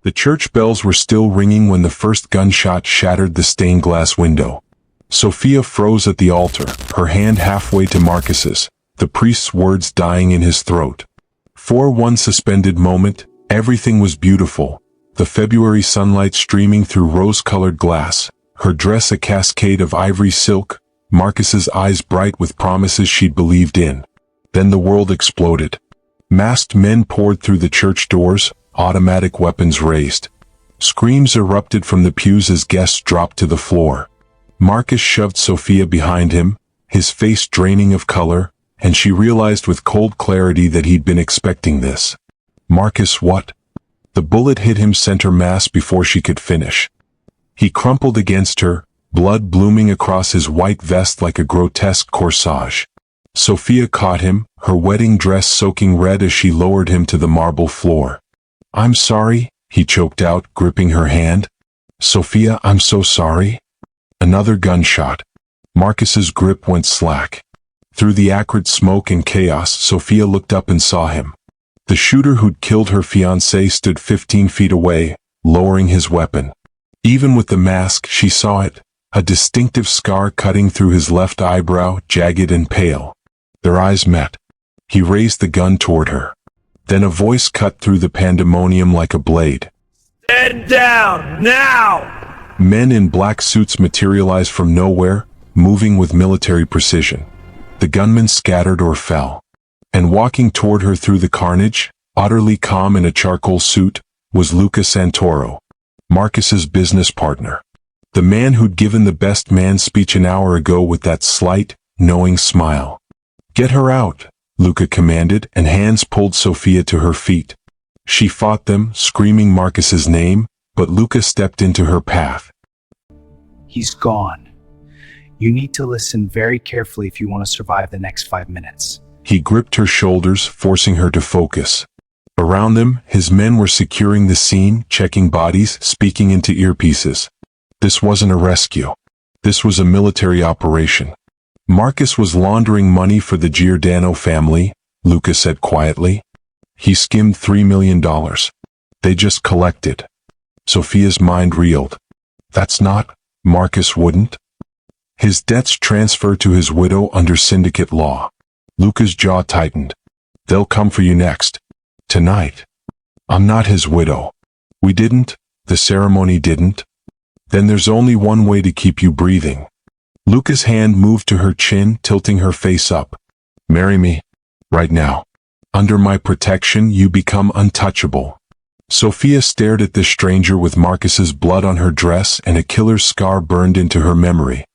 The church bells were still ringing when the first gunshot shattered the stained glass window. Sophia froze at the altar, her hand halfway to Marcus's, the priest's words dying in his throat. For one suspended moment, everything was beautiful. The February sunlight streaming through rose-colored glass, her dress a cascade of ivory silk, Marcus's eyes bright with promises she'd believed in. Then the world exploded. Masked men poured through the church doors, automatic weapons raised. Screams erupted from the pews as guests dropped to the floor. Marcus shoved Sophia behind him, his face draining of color, and she realized with cold clarity that he'd been expecting this. Marcus, what? The bullet hit him center mass before she could finish. He crumpled against her, blood blooming across his white vest like a grotesque corsage. Sophia caught him, her wedding dress soaking red as she lowered him to the marble floor. I'm sorry, he choked out, gripping her hand. Sophia, I'm so sorry. Another gunshot. Marcus's grip went slack. Through the acrid smoke and chaos, Sophia looked up and saw him. The shooter who'd killed her fiancé stood 15 feet away, lowering his weapon. Even with the mask, she saw it, a distinctive scar cutting through his left eyebrow, jagged and pale. Their eyes met. He raised the gun toward her. Then a voice cut through the pandemonium like a blade. Stand down, now! Men in black suits materialized from nowhere, moving with military precision. The gunmen scattered or fell. And walking toward her through the carnage, utterly calm in a charcoal suit, was Luca Santoro, Marcus's business partner. The man who'd given the best man speech an hour ago with that slight, knowing smile. Get her out, Luca commanded, and hands pulled Sophia to her feet. She fought them, screaming Marcus's name, but Luca stepped into her path. He's gone. You need to listen very carefully if you want to survive the next 5 minutes. He gripped her shoulders, forcing her to focus. Around them, his men were securing the scene, checking bodies, speaking into earpieces. This wasn't a rescue. This was a military operation. Marcus was laundering money for the Giordano family, Luca said quietly. He skimmed $3 million. They just collected. Sophia's mind reeled. That's not, Marcus wouldn't. His debts transfer to his widow under syndicate law. Luca's jaw tightened. They'll come for you next. Tonight. I'm not his widow. We didn't, the ceremony didn't. Then there's only one way to keep you breathing. Luca's hand moved to her chin, tilting her face up. Marry me. Right now. Under my protection, you become untouchable. Sophia stared at this stranger with Marcus's blood on her dress and a killer's scar burned into her memory.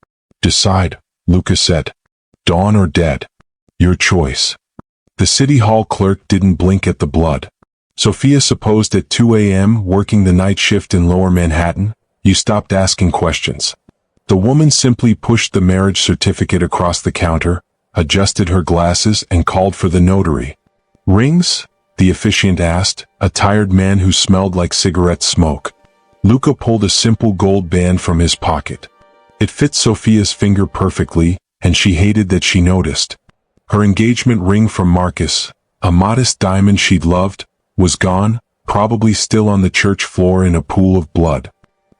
Decide, Luca said. Dawn or dead. Your choice. The city hall clerk didn't blink at the blood. Sophia supposed at 2 a.m., working the night shift in Lower Manhattan, you stopped asking questions. The woman simply pushed the marriage certificate across the counter, adjusted her glasses, and called for the notary. Rings? The officiant asked, a tired man who smelled like cigarette smoke. Luca pulled a simple gold band from his pocket. It fit Sophia's finger perfectly, and she hated that she noticed. Her engagement ring from Marcus, a modest diamond she'd loved, was gone, probably still on the church floor in a pool of blood.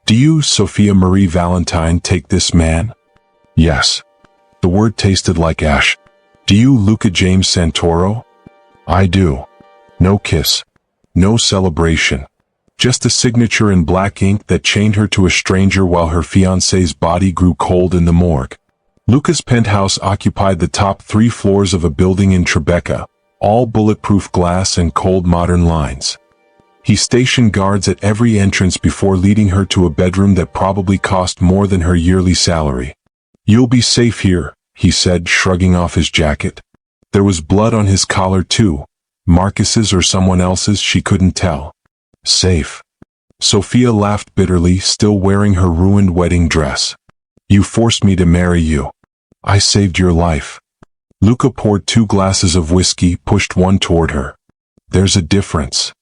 Do you, Sophia Marie Valentine, take this man? Yes. The word tasted like ash. Do you, Luca James Santoro? I do. No kiss. No celebration. Just a signature in black ink that chained her to a stranger while her fiancé's body grew cold in the morgue. Luca's penthouse occupied the top 3 floors of a building in Tribeca, all bulletproof glass and cold modern lines. He stationed guards at every entrance before leading her to a bedroom that probably cost more than her yearly salary. You'll be safe here, he said, shrugging off his jacket. There was blood on his collar too, Marcus's or someone else's, she couldn't tell. Safe. Sophia laughed bitterly, still wearing her ruined wedding dress. You forced me to marry you. I saved your life. Luca poured 2 glasses of whiskey, pushed one toward her. There's a difference.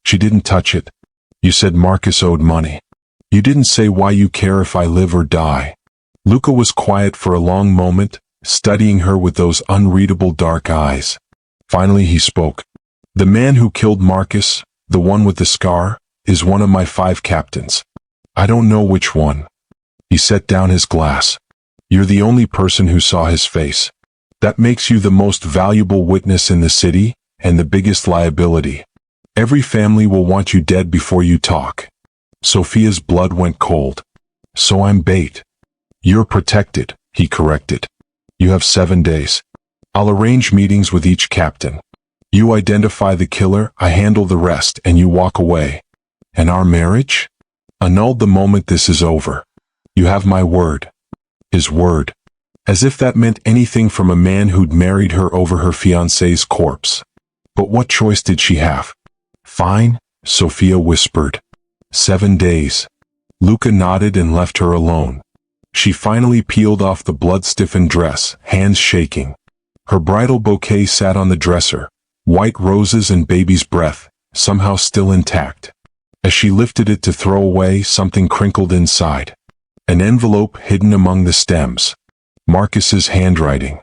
She didn't touch it. You said Marcus owed money. You didn't say why you care if I live or die. Luca was quiet for a long moment, studying her with those unreadable dark eyes. Finally he spoke. The man who killed Marcus, the one with the scar, is one of my 5 captains. I don't know which one. He set down his glass. You're the only person who saw his face. That makes you the most valuable witness in the city, and the biggest liability. Every family will want you dead before you talk. Sophia's blood went cold. So I'm bait. You're protected, he corrected. You have 7 days. I'll arrange meetings with each captain. You identify the killer, I handle the rest, and you walk away. And our marriage? Annulled the moment this is over. You have my word. His word. As if that meant anything from a man who'd married her over her fiancé's corpse. But what choice did she have? Fine, Sophia whispered. 7 days. Luca nodded and left her alone. She finally peeled off the blood-stiffened dress, hands shaking. Her bridal bouquet sat on the dresser, white roses and baby's breath, somehow still intact. As she lifted it to throw away, something crinkled inside. An envelope hidden among the stems. Marcus's handwriting.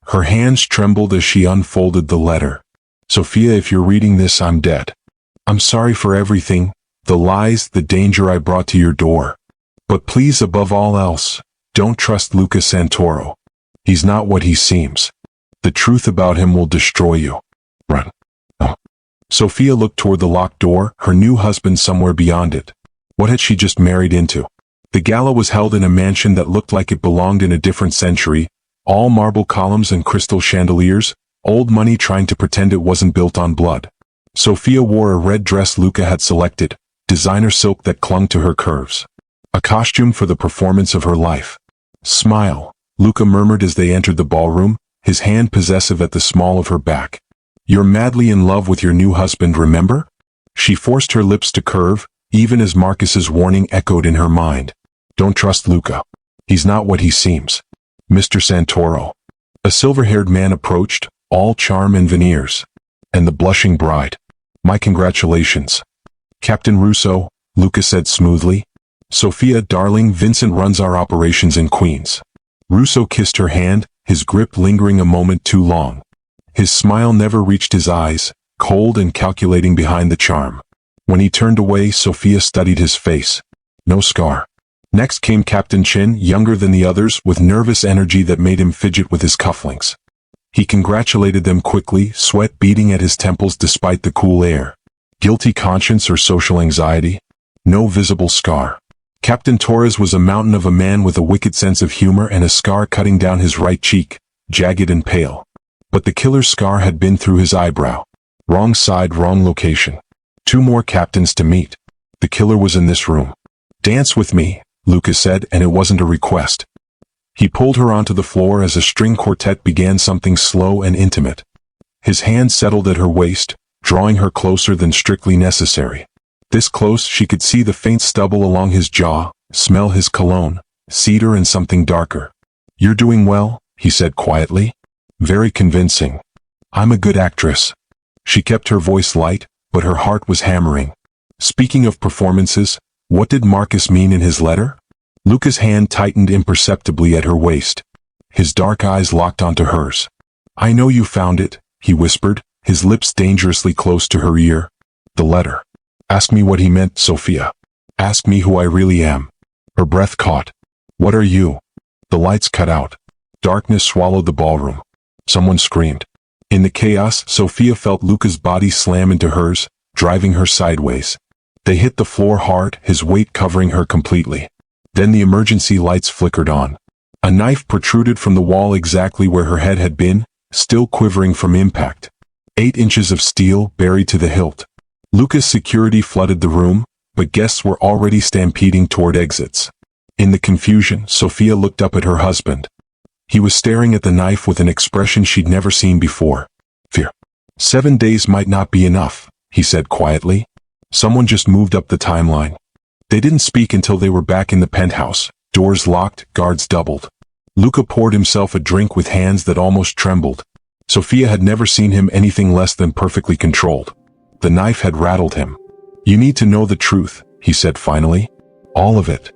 Her hands trembled as she unfolded the letter. Sophia, if you're reading this, I'm dead. I'm sorry for everything, the lies, the danger I brought to your door. But please, above all else, don't trust Luca Santoro. He's not what he seems. The truth about him will destroy you. Run. Oh. Sophia looked toward the locked door, her new husband somewhere beyond it. What had she just married into? The gala was held in a mansion that looked like it belonged in a different century, all marble columns and crystal chandeliers, old money trying to pretend it wasn't built on blood. Sophia wore a red dress Luca had selected, designer silk that clung to her curves. A costume for the performance of her life. Smile, Luca murmured as they entered the ballroom, his hand possessive at the small of her back. You're madly in love with your new husband, remember? She forced her lips to curve, even as Marcus's warning echoed in her mind. Don't trust Luca. He's not what he seems. Mr. Santoro. A silver-haired man approached, all charm and veneers. And the blushing bride. My congratulations. Captain Russo, Luca said smoothly. Sophia, darling, Vincent runs our operations in Queens. Russo kissed her hand, his grip lingering a moment too long. His smile never reached his eyes, cold and calculating behind the charm. When he turned away, Sophia studied his face. No scar. Next came Captain Chin, younger than the others, with nervous energy that made him fidget with his cufflinks. He congratulated them quickly, sweat beading at his temples despite the cool air. Guilty conscience or social anxiety? No visible scar. Captain Torres was a mountain of a man with a wicked sense of humor and a scar cutting down his right cheek, jagged and pale. But the killer's scar had been through his eyebrow. Wrong side, wrong location. 2 more captains to meet. The killer was in this room. Dance with me, Luca said, and it wasn't a request. He pulled her onto the floor as a string quartet began something slow and intimate. His hand settled at her waist, drawing her closer than strictly necessary. This close, she could see the faint stubble along his jaw, smell his cologne, cedar and something darker. You're doing well, he said quietly. Very convincing. I'm a good actress. She kept her voice light, but her heart was hammering. Speaking of performances, what did Marcus mean in his letter? Luca's hand tightened imperceptibly at her waist. His dark eyes locked onto hers. I know you found it, he whispered, his lips dangerously close to her ear. The letter. Ask me what he meant, Sophia. Ask me who I really am. Her breath caught. What are you? The lights cut out. Darkness swallowed the ballroom. Someone screamed. In the chaos, Sophia felt Luca's body slam into hers, driving her sideways. They hit the floor hard, his weight covering her completely. Then the emergency lights flickered on. A knife protruded from the wall exactly where her head had been, still quivering from impact. 8 inches of steel buried to the hilt. Luca's security flooded the room, but guests were already stampeding toward exits. In the confusion, Sophia looked up at her husband. He was staring at the knife with an expression she'd never seen before. Fear. 7 days might not be enough, he said quietly. Someone just moved up the timeline. They didn't speak until they were back in the penthouse, doors locked, guards doubled. Luca poured himself a drink with hands that almost trembled. Sophia had never seen him anything less than perfectly controlled. The knife had rattled him. You need to know the truth, he said finally. All of it.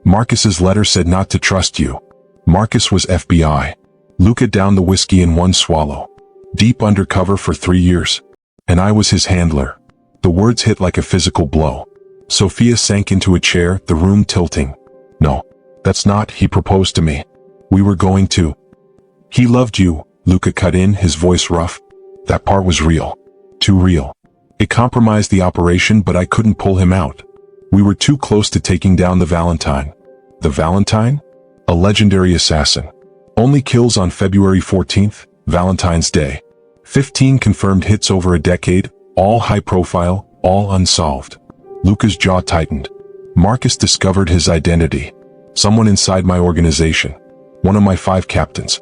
Marcus's letter said not to trust you. Marcus was FBI. Luca downed the whiskey in one swallow. Deep undercover for 3 years. And I was his handler. The words hit like a physical blow. Sophia sank into a chair, the room tilting. No, that's not, he proposed to me. We were going to. He loved you, Luca cut in, his voice rough. That part was real. Too real. It compromised the operation, but I couldn't pull him out. We were too close to taking down the Valentine. The Valentine? A legendary assassin. Only kills on February 14th, Valentine's Day. 15 confirmed hits over a decade, all high profile, all unsolved. Luca's jaw tightened. Marcus discovered his identity. Someone inside my organization. One of my 5 captains.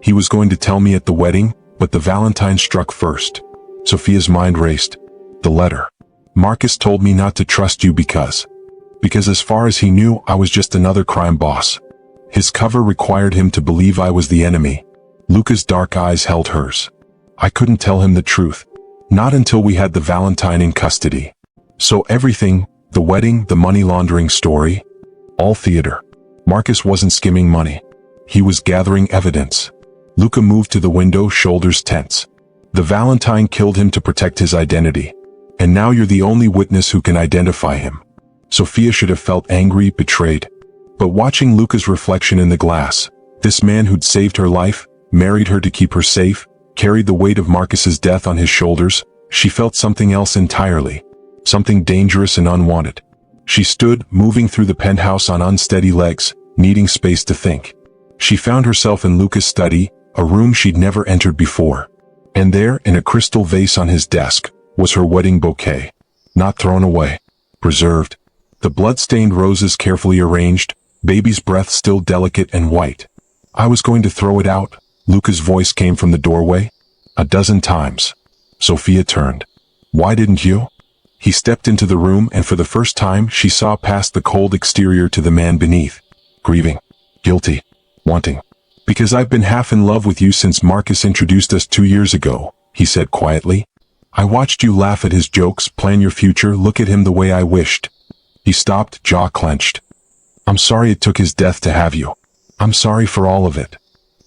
He was going to tell me at the wedding, but the Valentine struck first. Sophia's mind raced. The letter. Marcus told me not to trust you because as far as he knew, I was just another crime boss. His cover required him to believe I was the enemy. Luca's dark eyes held hers. I couldn't tell him the truth. Not until we had the Valentine in custody. So everything, the wedding, the money laundering story, all theater. Marcus wasn't skimming money. He was gathering evidence. Luca moved to the window, shoulders tense. The Valentine killed him to protect his identity. And now you're the only witness who can identify him. Sophia should have felt angry, betrayed. But watching Luca's reflection in the glass, this man who'd saved her life, married her to keep her safe, carried the weight of Marcus's death on his shoulders, she felt something else entirely. Something dangerous and unwanted. She stood, moving through the penthouse on unsteady legs, needing space to think. She found herself in Luca's study, a room she'd never entered before. And there, in a crystal vase on his desk, was her wedding bouquet. Not thrown away. Preserved. The blood-stained roses carefully arranged, baby's breath still delicate and white. I was going to throw it out, Luca's voice came from the doorway. 12 times. Sophia turned. Why didn't you? He stepped into the room, and for the first time she saw past the cold exterior to the man beneath. Grieving. Guilty. Wanting. Because I've been half in love with you since Marcus introduced us 2 years ago, he said quietly. I watched you laugh at his jokes, plan your future, look at him the way I wished. He stopped, jaw clenched. I'm sorry it took his death to have you. I'm sorry for all of it.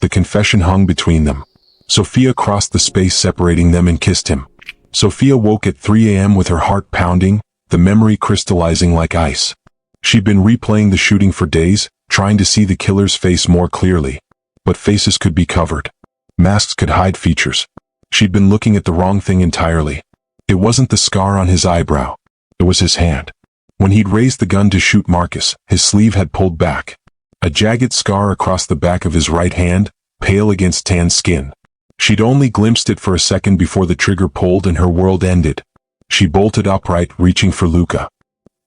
The confession hung between them. Sophia crossed the space separating them and kissed him. Sophia woke at 3 a.m. with her heart pounding, the memory crystallizing like ice. She'd been replaying the shooting for days, trying to see the killer's face more clearly. But faces could be covered. Masks could hide features. She'd been looking at the wrong thing entirely. It wasn't the scar on his eyebrow. It was his hand. When he'd raised the gun to shoot Marcus, his sleeve had pulled back. A jagged scar across the back of his right hand, pale against tan skin. She'd only glimpsed it for a second before the trigger pulled and her world ended. She bolted upright, reaching for Luca.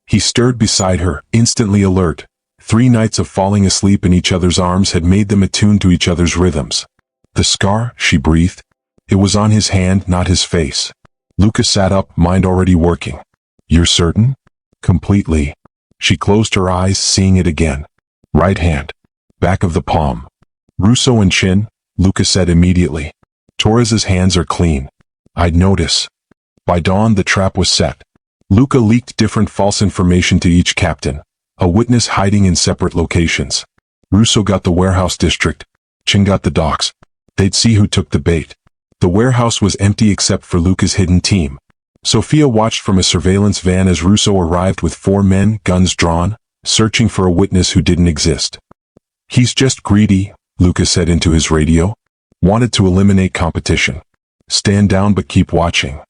He stirred beside her, instantly alert. 3 nights of falling asleep in each other's arms had made them attuned to each other's rhythms. The scar, she breathed. It was on his hand, not his face. Luca sat up, mind already working. You're certain? Completely. She closed her eyes, seeing it again. Right hand. Back of the palm. Russo and chin, Luca said immediately. Torres's hands are clean. I'd notice. By dawn the trap was set. Luca leaked different false information to each captain. A witness hiding in separate locations. Russo got the warehouse district. Chin got the docks. They'd see who took the bait. The warehouse was empty except for Luca's hidden team. Sophia watched from a surveillance van as Russo arrived with 4 men, guns drawn, searching for a witness who didn't exist. He's just greedy, Luca said into his radio. Wanted to eliminate competition. Stand down but keep watching.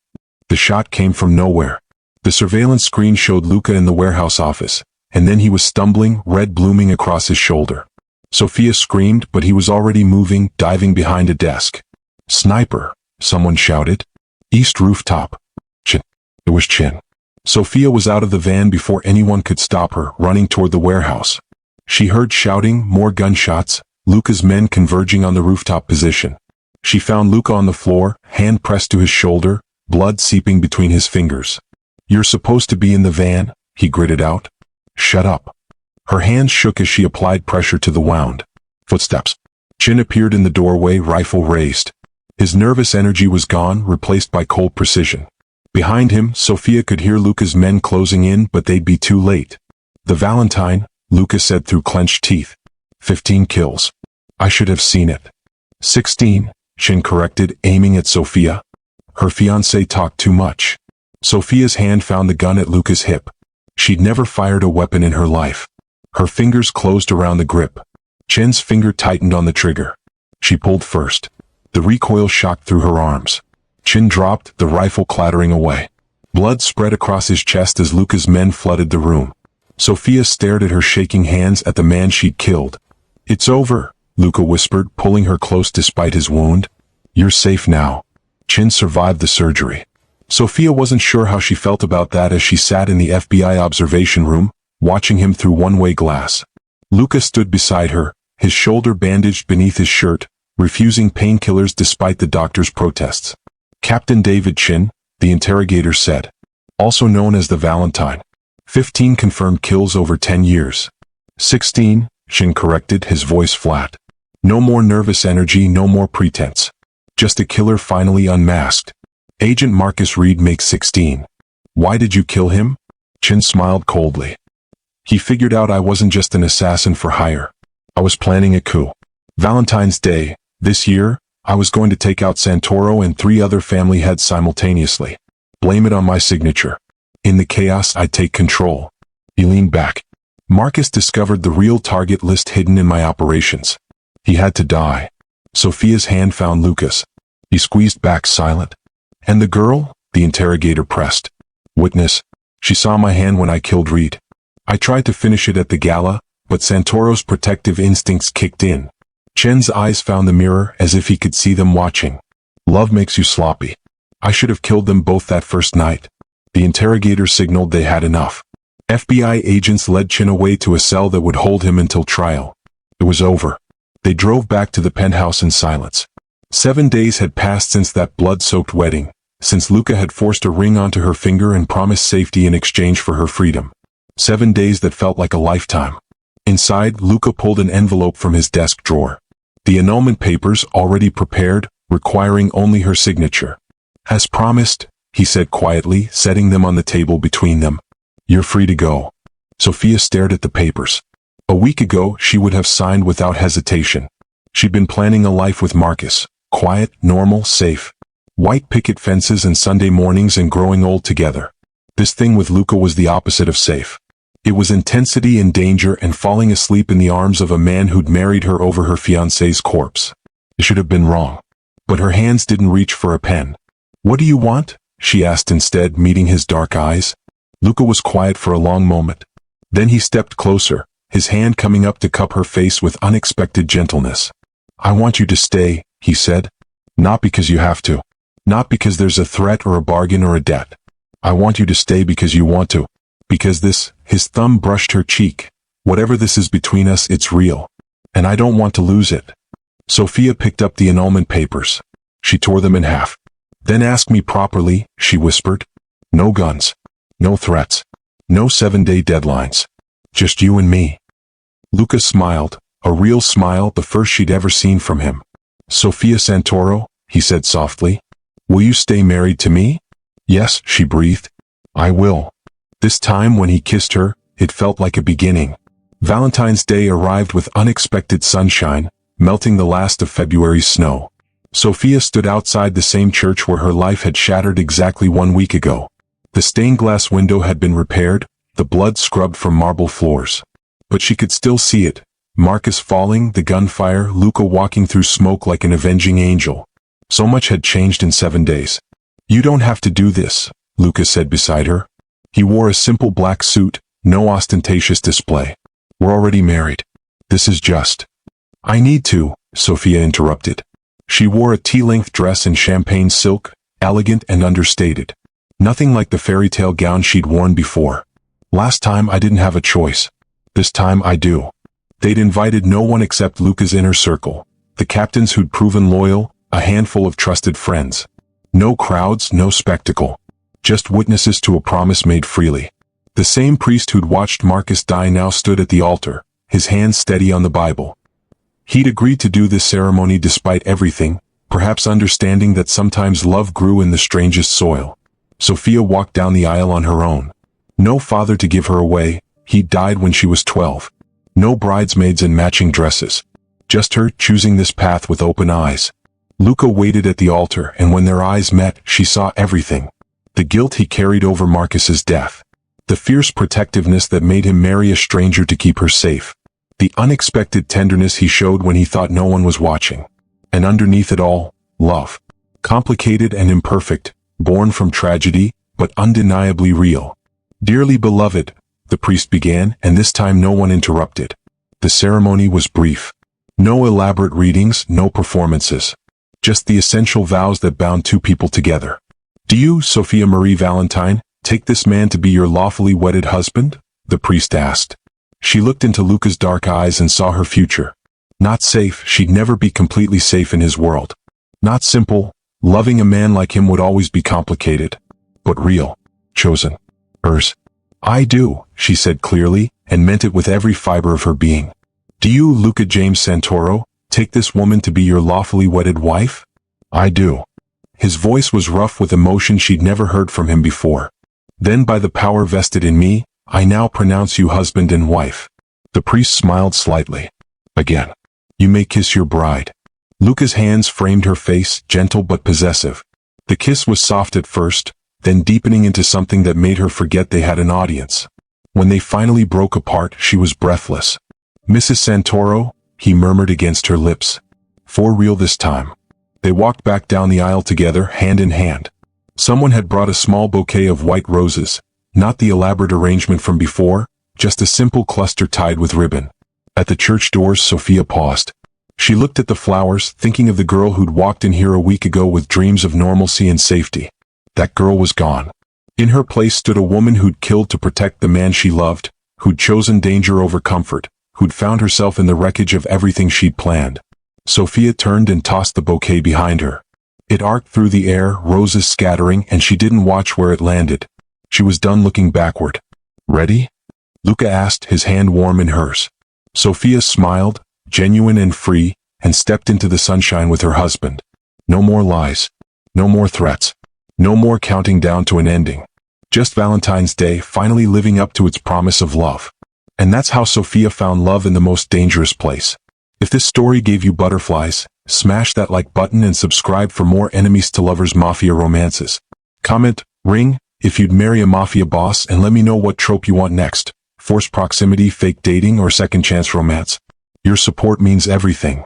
The shot came from nowhere. The surveillance screen showed Luca in the warehouse office, and then he was stumbling, red blooming across his shoulder. Sophia screamed, but he was already moving, diving behind a desk. Sniper, someone shouted. East rooftop. Chin. It was Chin. Sophia was out of the van before anyone could stop her, running toward the warehouse. She heard shouting, more gunshots, Luca's men converging on the rooftop position. She found Luca on the floor, hand pressed to his shoulder, blood seeping between his fingers. You're supposed to be in the van, he gritted out. Shut up. Her hands shook as she applied pressure to the wound. Footsteps. Chin appeared in the doorway, rifle raised. His nervous energy was gone, replaced by cold precision. Behind him, Sophia could hear Luca's men closing in, but they'd be too late. The Valentine, Luca said through clenched teeth. 15 kills. I should have seen it. 16, Chin corrected, aiming at Sophia. Her fiancé talked too much. Sophia's hand found the gun at Luca's hip. She'd never fired a weapon in her life. Her fingers closed around the grip. Chen's finger tightened on the trigger. She pulled first. The recoil shocked through her arms. Chen dropped, the rifle clattering away. Blood spread across his chest as Luca's men flooded the room. Sophia stared at her shaking hands at the man she'd killed. "It's over," Luca whispered, pulling her close despite his wound. "You're safe now." Chen survived the surgery. Sophia wasn't sure how she felt about that as she sat in the FBI observation room, watching him through one-way glass. Luca stood beside her, his shoulder bandaged beneath his shirt, refusing painkillers despite the doctor's protests. "Captain David Chin," the interrogator said. "Also known as the Valentine. 15 confirmed kills over 10 years. 16, Chin corrected, his voice flat. No more nervous energy, no more pretense. Just a killer finally unmasked. Agent Marcus Reed makes 16. Why did you kill him?" Chin smiled coldly. "He figured out I wasn't just an assassin for hire. I was planning a coup. Valentine's Day, this year, I was going to take out Santoro and 3 other family heads simultaneously. Blame it on my signature. In the chaos, I'd take control." He leaned back. "Marcus discovered the real target list hidden in my operations. He had to die." Sophia's hand found Lucas. He squeezed back, silent. "And the girl?" the interrogator pressed. "Witness. She saw my hand when I killed Reed. I tried to finish it at the gala, but Santoro's protective instincts kicked in." Chen's eyes found the mirror as if he could see them watching. "Love makes you sloppy. I should have killed them both that first night." The interrogator signaled they had enough. FBI agents led Chen away to a cell that would hold him until trial. It was over. They drove back to the penthouse in silence. 7 days had passed since that blood-soaked wedding, since Luca had forced a ring onto her finger and promised safety in exchange for her freedom. 7 days that felt like a lifetime. Inside, Luca pulled an envelope from his desk drawer. The annulment papers, already prepared, requiring only her signature. "As promised," he said quietly, setting them on the table between them. "You're free to go." Sophia stared at the papers. A week ago, she would have signed without hesitation. She'd been planning a life with Marcus. Quiet, normal, safe. White picket fences and Sunday mornings and growing old together. This thing with Luca was the opposite of safe. It was intensity and danger and falling asleep in the arms of a man who'd married her over her fiancé's corpse. It should have been wrong. But her hands didn't reach for a pen. "What do you want?" she asked instead, meeting his dark eyes. Luca was quiet for a long moment. Then he stepped closer, his hand coming up to cup her face with unexpected gentleness. "I want you to stay," he said. "Not because you have to. Not because there's a threat or a bargain or a debt. I want you to stay because you want to. Because this," his thumb brushed her cheek. "Whatever this is between us, it's real. And I don't want to lose it." Sophia picked up the annulment papers. She tore them in half. "Then ask me properly," she whispered. "No guns. No threats. No 7-day deadlines. Just you and me." Luca smiled, a real smile, the first she'd ever seen from him. "Sophia Santoro," he said softly. "Will you stay married to me?" "Yes," she breathed. "I will." This time when he kissed her, it felt like a beginning. Valentine's Day arrived with unexpected sunshine, melting the last of February's snow. Sophia stood outside the same church where her life had shattered exactly 1 week ago. The stained glass window had been repaired, the blood scrubbed from marble floors. But she could still see it. Marcus falling, the gunfire, Luca walking through smoke like an avenging angel. So much had changed in 7 days. "You don't have to do this," Luca said beside her. He wore a simple black suit, no ostentatious display. "We're already married. This is just." "I need to," Sophia interrupted. She wore a tea-length dress in champagne silk, elegant and understated. Nothing like the fairy tale gown she'd worn before. "Last time I didn't have a choice. This time I do." They'd invited no one except Luca's inner circle, the captains who'd proven loyal, a handful of trusted friends. No crowds, no spectacle. Just witnesses to a promise made freely. The same priest who'd watched Marcus die now stood at the altar, his hands steady on the Bible. He'd agreed to do this ceremony despite everything, perhaps understanding that sometimes love grew in the strangest soil. Sophia walked down the aisle on her own. No father to give her away, he'd died when she was 12. No bridesmaids in matching dresses. Just her, choosing this path with open eyes. Luca waited at the altar, and when their eyes met, she saw everything. The guilt he carried over Marcus's death. The fierce protectiveness that made him marry a stranger to keep her safe. The unexpected tenderness he showed when he thought no one was watching. And underneath it all, love. Complicated and imperfect, born from tragedy, but undeniably real. Dearly beloved, the priest began, and this time no one interrupted. The ceremony was brief. No elaborate readings, no performances. Just the essential vows that bound two people together. Do you, Sophia Marie Valentine, take this man to be your lawfully wedded husband? The priest asked. She looked into Luca's dark eyes and saw her future. Not safe, she'd never be completely safe in his world. Not simple, loving a man like him would always be complicated. But real. Chosen. Hers. I do, she said clearly, and meant it with every fiber of her being. Do you, Luca James Santoro, take this woman to be your lawfully wedded wife? I do. His voice was rough with emotion she'd never heard from him before. Then by the power vested in me, I now pronounce you husband and wife. The priest smiled slightly. Again. You may kiss your bride. Luca's hands framed her face, gentle but possessive. The kiss was soft at first, then deepening into something that made her forget they had an audience. When they finally broke apart, she was breathless. Mrs. Santoro, he murmured against her lips. For real this time. They walked back down the aisle together, hand in hand. Someone had brought a small bouquet of white roses, not the elaborate arrangement from before, just a simple cluster tied with ribbon. At the church doors, Sophia paused. She looked at the flowers, thinking of the girl who'd walked in here a week ago with dreams of normalcy and safety. That girl was gone. In her place stood a woman who'd killed to protect the man she loved, who'd chosen danger over comfort, who'd found herself in the wreckage of everything she'd planned. Sophia turned and tossed the bouquet behind her. It arced through the air, roses scattering, and she didn't watch where it landed. She was done looking backward. Ready? Luca asked, his hand warm in hers. Sophia smiled, genuine and free, and stepped into the sunshine with her husband. No more lies. No more threats. No more counting down to an ending. Just Valentine's Day finally living up to its promise of love. And that's how Sophia found love in the most dangerous place. If this story gave you butterflies, smash that like button and subscribe for more enemies to lovers mafia romances. Comment, ring, if you'd marry a mafia boss, and let me know what trope you want next. Forced proximity, fake dating, or second chance romance. Your support means everything.